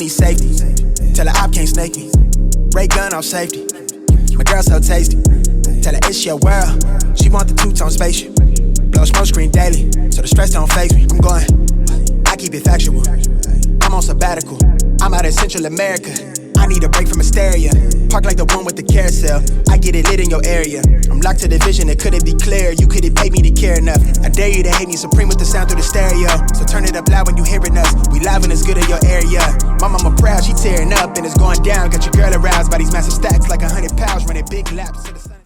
need safety. Tell her op can't snake me. Ray gun off safety. My girl so tasty. Tell her it's your world. She want the two-tone spaceship. Blow smoke screen daily, so the stress don't faze me. I'm going, I keep it factual. I'm on sabbatical. I'm out in Central America. I need a break from hysteria. Park like the one with the carousel. I get it lit in your area. I'm locked to the vision, it couldn't be clear. You couldn't pay me to care enough. I dare you to hate me supreme with the sound through the stereo. So turn it up loud when you hearing us. We live and it's good in your area. My mama proud, she tearing up and it's going down. Got your girl aroused by these massive stacks like 100 pounds running big laps to the sun.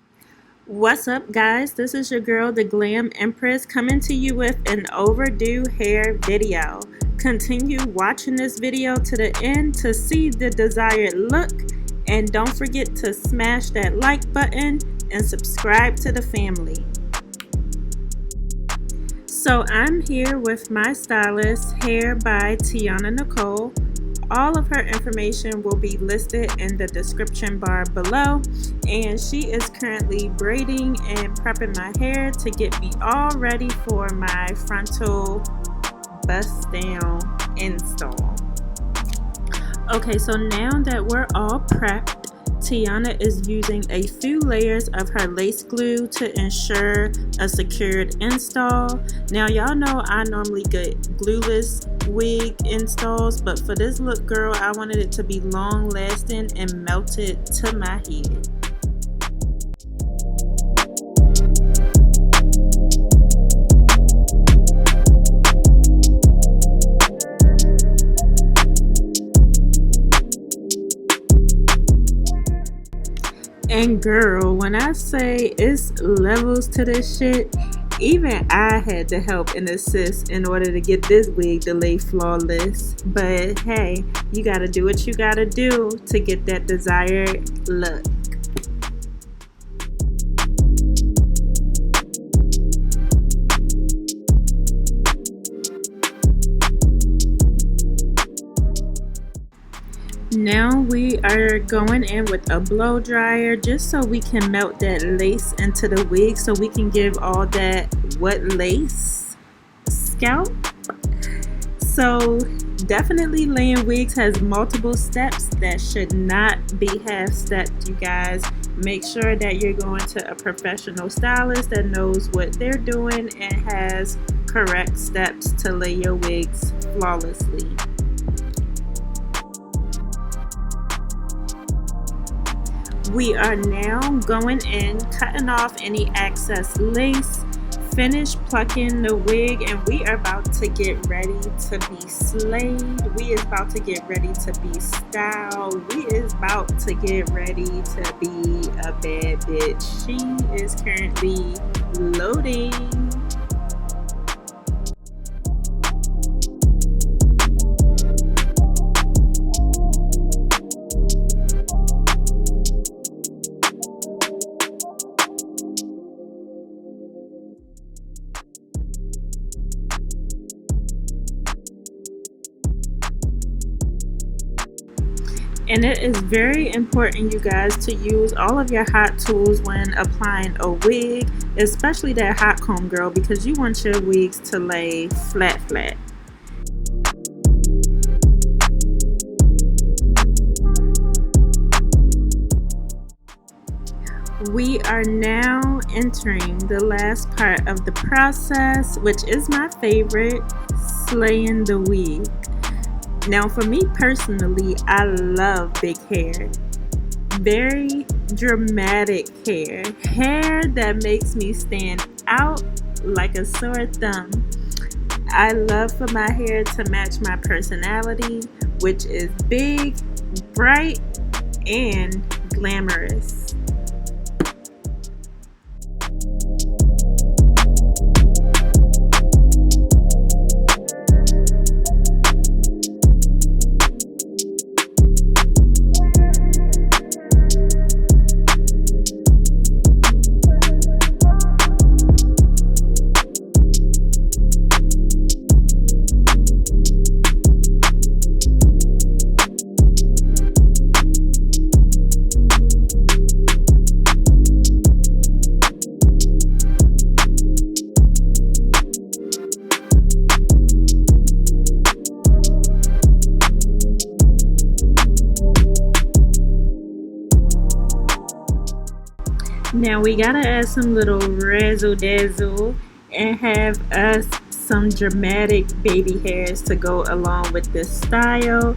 What's up, guys? This is your girl, the Glam Empress, coming to you with an overdue hair video. Continue watching this video to the end to see the desired look, and don't forget to smash that like button and subscribe to the family. So I'm here with my stylist, Hair by Tiana Nichole. All of her information will be listed in the description bar below, and she is currently braiding and prepping my hair to get me all ready for my frontal bust down install. Okay, so now that we're all prepped, Tiana is using a few layers of her lace glue to ensure a secured install. Now y'all know I normally get glueless wig installs, but for this look, girl, I wanted it to be long lasting and melted to my head. And girl, when I say it's levels to this shit, even I had to help and assist in order to get this wig to lay flawless. But hey, you gotta do what you gotta do to get that desired look. Now we are going in with a blow dryer just so we can melt that lace into the wig, so we can give all that wet lace scalp. So definitely laying wigs has multiple steps that should not be half-stepped, you guys. Make sure that you're going to a professional stylist that knows what they're doing and has correct steps to lay your wigs flawlessly. We are now going in, cutting off any excess lace, finish plucking the wig, and we are about to get ready to be slayed. We is about to get ready to be styled. We is about to get ready to be a bad bitch. She is currently loading. And it is very important, you guys, to use all of your hot tools when applying a wig, especially that hot comb, girl, because you want your wigs to lay flat. We are now entering the last part of the process, which is my favorite, slaying the wig. Now for me personally, I love big hair. Very dramatic hair. Hair that makes me stand out like a sore thumb. I love for my hair to match my personality, which is big, bright, and glamorous. Now we gotta add some little razzle dazzle and have us some dramatic baby hairs to go along with this style.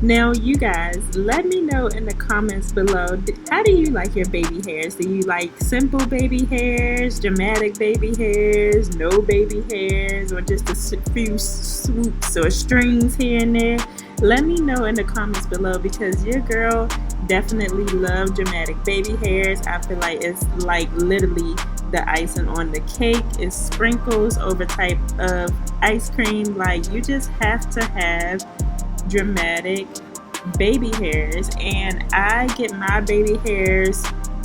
Now you guys, let me know in the comments below, how do you like your baby hairs? Do you like simple baby hairs, dramatic baby hairs, no baby hairs, or just a few swoops or strings here and there? Let me know in the comments below, because your girl definitely love dramatic baby hairs. I feel like it's like literally the icing on the cake. It sprinkles over type of ice cream. Like, you just have to have dramatic baby hairs. And I get my baby hairs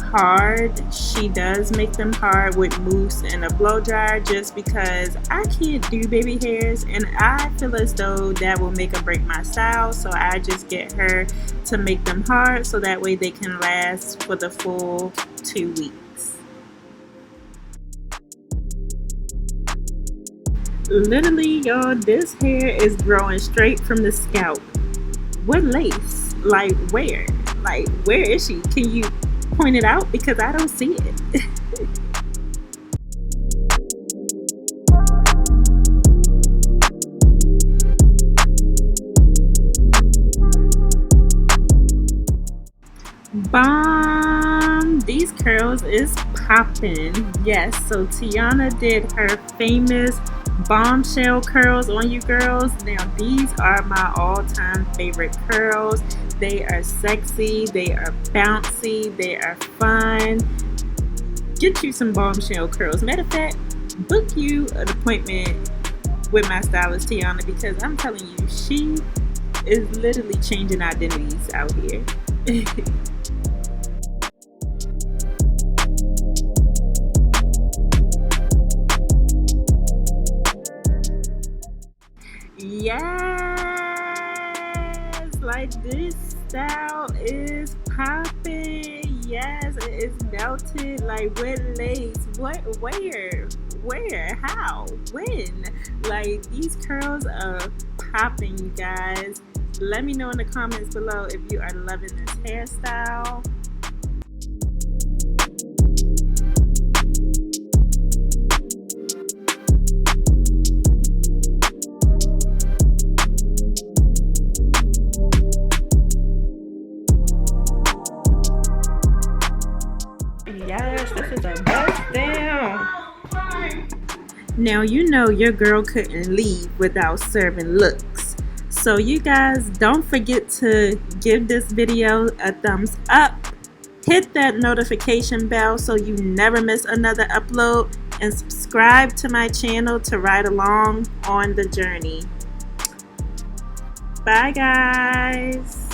hard. She does make them hard with mousse and a blow dryer, just because I can't do baby hairs and I feel as though that will make or break my style. So I just get her to make them hard, so that way they can last for the full 2 weeks. Literally, y'all, this hair is growing straight from the scalp. What lace? Like, where? Like, where is she? Can you point it out? Because I don't see it. Bomb! These curls is popping. Yes, so Tiana did her famous bombshell curls on you girls. Now these are my all-time favorite curls. They are sexy, they are bouncy, they are fun. Get you some bombshell curls. Matter of fact, book you an appointment with my stylist Tiana, because I'm telling you, she is literally changing identities out here. Yes, like, this style is popping. Yes, it is melted, like, with lace. What? Where? How? When? Like, these curls are popping, you guys. Let me know in the comments below if you are loving this hairstyle. Yes, this is a bust down. Now you know your girl couldn't leave without serving looks. So you guys, don't forget to give this video a thumbs up. Hit that notification bell so you never miss another upload. And subscribe to my channel to ride along on the journey. Bye guys.